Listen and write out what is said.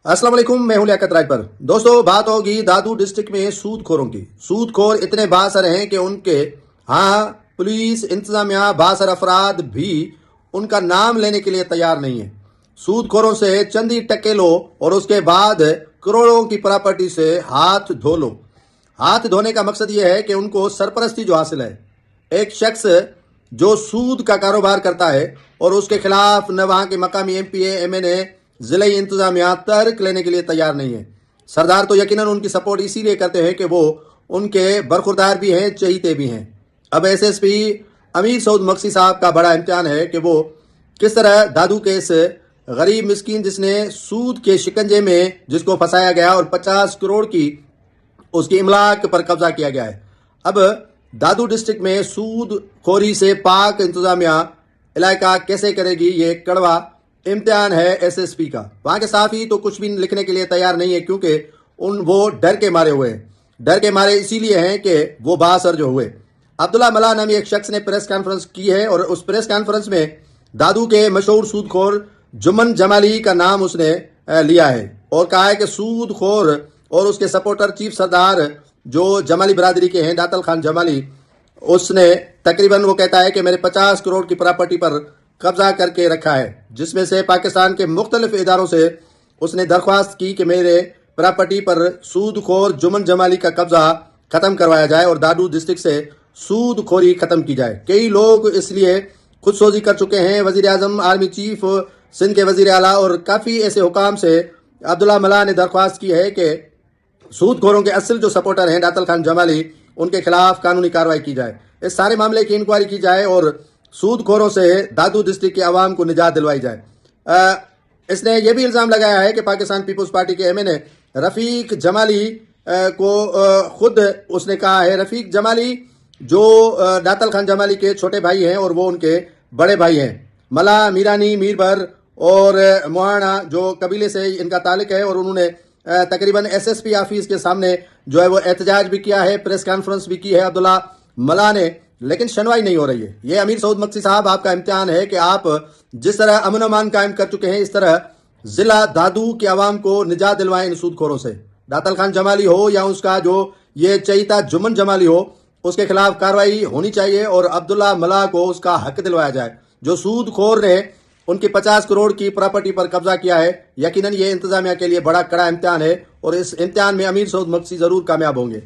अस्सलाम वालेकुम, मैं हूं लियाकत राज पर। दोस्तों, बात होगी दादू डिस्ट्रिक्ट में सूद खोरों की। सूद खोर इतने बासर हैं कि उनके पुलिस इंतजामिया बासर अफराद भी उनका नाम लेने के लिए तैयार नहीं है। सूद खोरों से चंदी टके लो और उसके बाद करोड़ों की प्रॉपर्टी से हाथ धो लो। हाथ धोने का मकसद ये है कि उनको सरपरस्ती जो हासिल है। एक शख्स जो सूद का कारोबार करता है और उसके खिलाफ न वहां के मकामी एमपीए एमएनए जिले इंतजामिया तर्क लेने के लिए तैयार नहीं है। सरदार तो यकीनन उनकी सपोर्ट इसीलिए करते हैं कि वो उनके बरखुरदार भी हैं, चहीते भी हैं। अब एसएसपी अमीर सऊद मक्सी साहब का बड़ा इम्तिहान है कि वो किस तरह दादू के इस गरीब मिस्कीन जिसने सूद के शिकंजे में जिसको फंसाया गया और 50 करोड़ की उसकी इमलाक पर कब्जा किया गया है। अब दादू डिस्ट्रिक्ट में सूद खोरी से पाक इंतजामिया इलाका कैसे करेगी, ये कड़वा इम्तिहान है एसएसपी का। वहां के साफी तो कुछ भी लिखने के लिए तैयार नहीं है, क्योंकि वो डर के मारे हुए हैं। डर के मारे इसीलिए हैं कि वो बासर जो हुए। अब्दुल्ला मल्ला नामी एक शख्स ने प्रेस कॉन्फ्रेंस की है और उस प्रेस कॉन्फ्रेंस में दादू के मशहूर सूदखोर जुम्मन जमाली का नाम उसने लिया है और कहा है कि सूदखोर और उसके सपोर्टर चीफ सरदार जो जमाली बरादरी के हैं, दातल खान जमाली, उसने तकरीबन वो कहता है कि मेरे 50 करोड़ की प्रॉपर्टी पर कब्जा करके रखा है, जिसमें से पाकिस्तान के मुख्तलिफ इदारों से उसने दरख्वास्त की कि मेरे प्रॉपर्टी पर सूदखोर जुम्मन जमाली का कब्जा खत्म करवाया जाए और दादू डिस्ट्रिक्ट से सूदखोरी खत्म की जाए। कई लोग इसलिए खुदसोजी कर चुके हैं। वजीर आजम, आर्मी चीफ, सिंध के वजीर आला और काफ़ी ऐसे हुकाम से अब्दुल्ला मल्ला ने दरख्वास्त की है कि सूदखोरों के असल जो सपोर्टर हैं दातल खान जमाली, उनके खिलाफ कानूनी कार्रवाई की जाए, इस सारे मामले की इंक्वायरी की जाए और सूदखोरों से दादू डिस्ट्रिक्ट के अवाम को निजात दिलवाई जाए। इसने यह भी इल्ज़ाम लगाया है कि पाकिस्तान पीपल्स पार्टी के एमएनए रफ़ीक जमाली को खुद उसने कहा है, रफ़ीक जमाली जो दातल खान जमाली के छोटे भाई हैं और वो उनके बड़े भाई हैं, मला, मीरानी, मीरबर और मोहाना जो कबीले से इनका ताल्लुक है, और उन्होंने तकरीबन एसएसपी ऑफिस के सामने जो है वो एहतजाज भी किया है, प्रेस कॉन्फ्रेंस भी की है अब्दुल्ला मल्ला ने, लेकिन सुनवाई नहीं हो रही है। ये अमीर सऊद मक्सी साहब आपका इम्तिहान है कि आप जिस तरह अमन अमान कायम कर चुके हैं, इस तरह जिला दादू के अवाम को निजात दिलवाएं इन सूदखोरों से। दातल खान जमाली हो या उसका जो ये चहीता जुम्मन जमाली हो, उसके खिलाफ कार्रवाई होनी चाहिए और अब्दुल्ला मल्ला को उसका हक दिलवाया जाए। जो सूदखोर ने उनकी 50 करोड़ की प्रॉपर्टी पर कब्जा किया है, यकीनन ये इंतजामिया के लिए बड़ा कड़ा इम्तिहान है और इस इम्तिहान में अमीर सऊद मक्सी जरूर कामयाब होंगे।